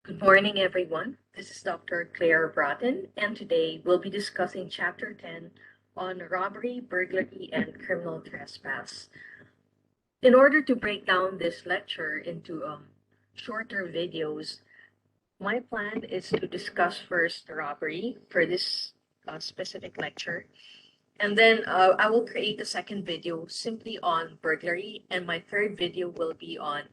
Good morning, everyone. This is Dr. Claire Broughton, and today we'll be discussing Chapter 10 on robbery, burglary, and criminal trespass. In order to break down this lecture into shorter videos, my plan is to discuss first robbery for this specific lecture, and then I will create a second video simply on burglary, and my third video will be on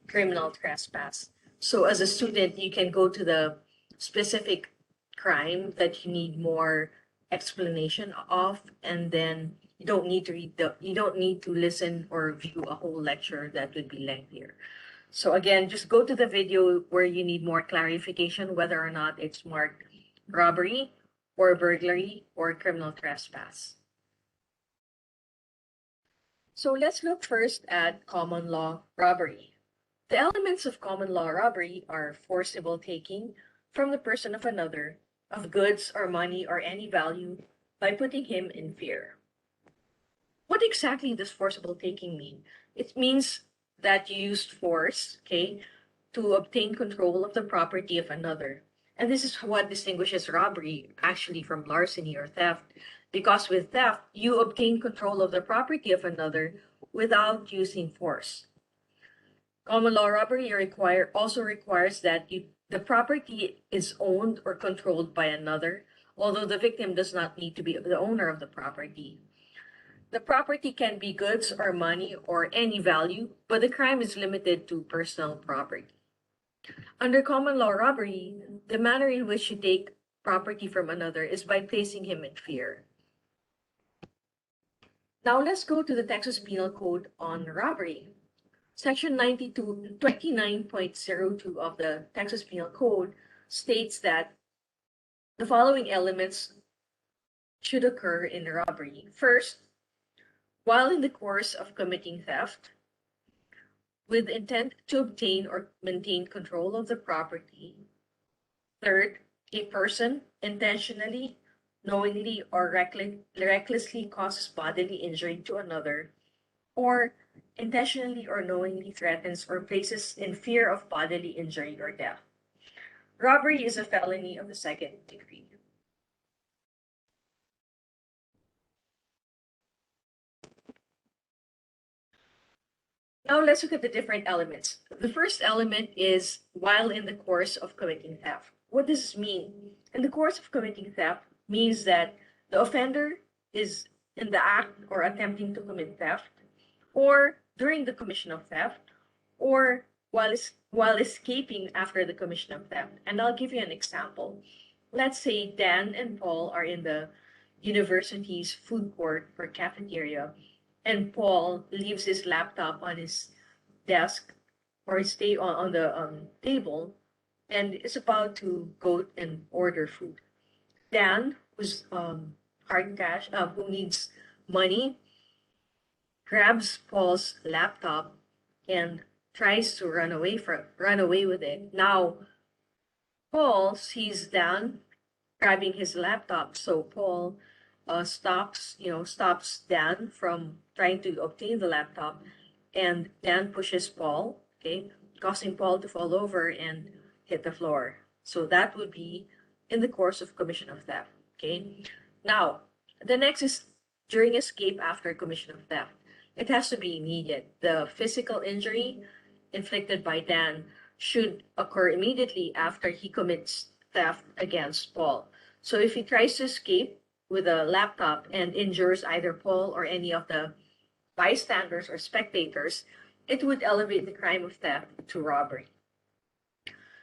criminal trespass. So as a student, you can go to the specific crime that you need more explanation of, and then you don't need to listen or view a whole lecture that would be lengthier. So again, just go to the video where you need more clarification whether or not it's marked robbery or burglary or criminal trespass. So let's look first at common law robbery. The elements of common law robbery are forcible taking from the person of another of goods or money or any value by putting him in fear. What exactly does forcible taking mean? It means that you used force, okay, to obtain control of the property of another. And this is what distinguishes robbery actually from larceny or theft. Because with theft, you obtain control of the property of another without using force. Common law robbery also requires that the property is owned or controlled by another, although the victim does not need to be the owner of the property. The property can be goods or money or any value, but the crime is limited to personal property. Under common law robbery, the manner in which you take property from another is by placing him in fear. Now let's go to the Texas Penal Code on robbery. Section 29.02 of the Texas Penal Code states that the following elements should occur in robbery. First, while in the course of committing theft, with intent to obtain or maintain control of the property. Third, a person intentionally, knowingly, or recklessly causes bodily injury to another, or intentionally or knowingly threatens or places in fear of bodily injury or death. Robbery is a felony of the second degree. Now let's look at the different elements. The first element is while in the course of committing theft. What does this mean? In the course of committing theft means that the offender is in the act or attempting to commit theft, or during the commission of theft, or while escaping after the commission of theft. And I'll give you an example. Let's say Dan and Paul are in the university's food court or cafeteria, and Paul leaves his laptop on his desk or stay on the table and is about to go and order food. Dan, who's hard cash, who needs money, grabs Paul's laptop and tries to run away with it. Now, Paul sees Dan grabbing his laptop, so Paul stops Dan from trying to obtain the laptop, and Dan pushes Paul, okay, causing Paul to fall over and hit the floor. So that would be in the course of commission of theft, okay? Now, the next is during escape after commission of theft. It has to be immediate. The physical injury inflicted by Dan should occur immediately after he commits theft against Paul. So if he tries to escape with a laptop and injures either Paul or any of the bystanders or spectators, it would elevate the crime of theft to robbery.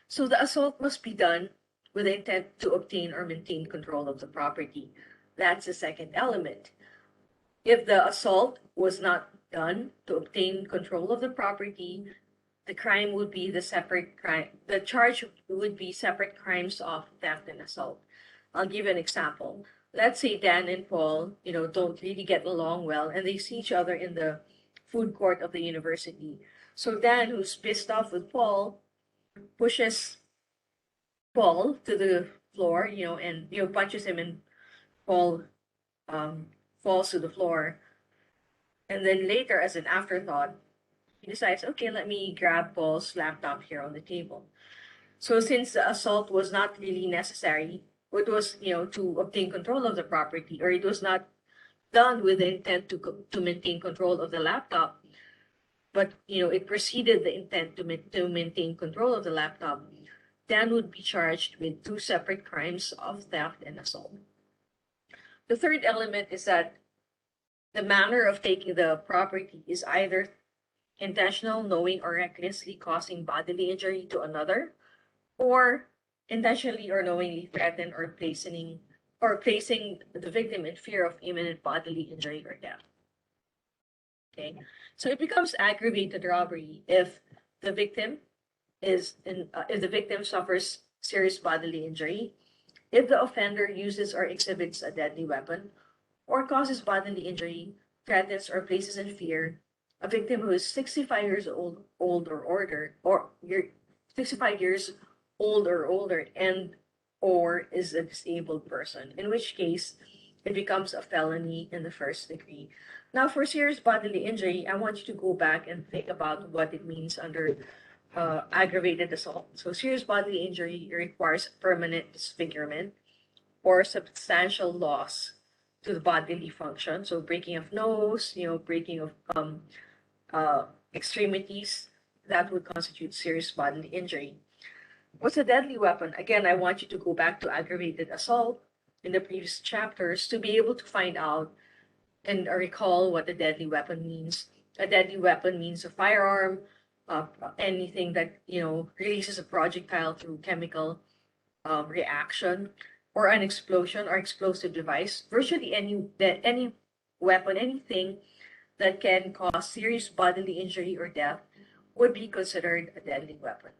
So the assault must be done with the intent to obtain or maintain control of the property. That's the second element. If the assault was not done to obtain control of the property, the crime would be the separate crime. The charge would be separate crimes of theft and assault. I'll give you an example. Let's say Dan and Paul, don't really get along well, and they see each other in the food court of the university. So Dan, who's pissed off with Paul, pushes Paul to the floor, and punches him, and Paul falls to the floor. And then later, as an afterthought, he decides, okay, let me grab Paul's laptop here on the table. So since the assault was not really necessary, it was, to obtain control of the property, or it was not done with the intent to maintain control of the laptop, but it preceded the intent to maintain control of the laptop, Dan would be charged with two separate crimes of theft and assault. The third element is that the manner of taking the property is either intentional, knowing, or recklessly causing bodily injury to another, or intentionally or knowingly threaten or placing the victim in fear of imminent bodily injury or death. Okay, so it becomes aggravated robbery if the victim if the victim suffers serious bodily injury, if the offender uses or exhibits a deadly weapon, or causes bodily injury, threatens or places in fear a victim who is 65 years old or older, or 65 years old or older, and or is a disabled person, in which case it becomes a felony in the first degree. Now, for serious bodily injury, I want you to go back and think about what it means under aggravated assault. So, serious bodily injury requires permanent disfigurement or substantial loss to the bodily function. So, breaking of nose, breaking of extremities, that would constitute serious bodily injury. What's a deadly weapon? Again, I want you to go back to aggravated assault in the previous chapters to be able to find out and recall what a deadly weapon means. A deadly weapon means a firearm, anything that releases a projectile through chemical reaction, or an explosion or explosive device. Virtually any weapon, anything that can cause serious bodily injury or death would be considered a deadly weapon.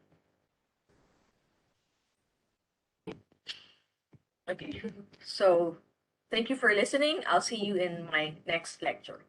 Okay, so thank you for listening. I'll see you in my next lecture.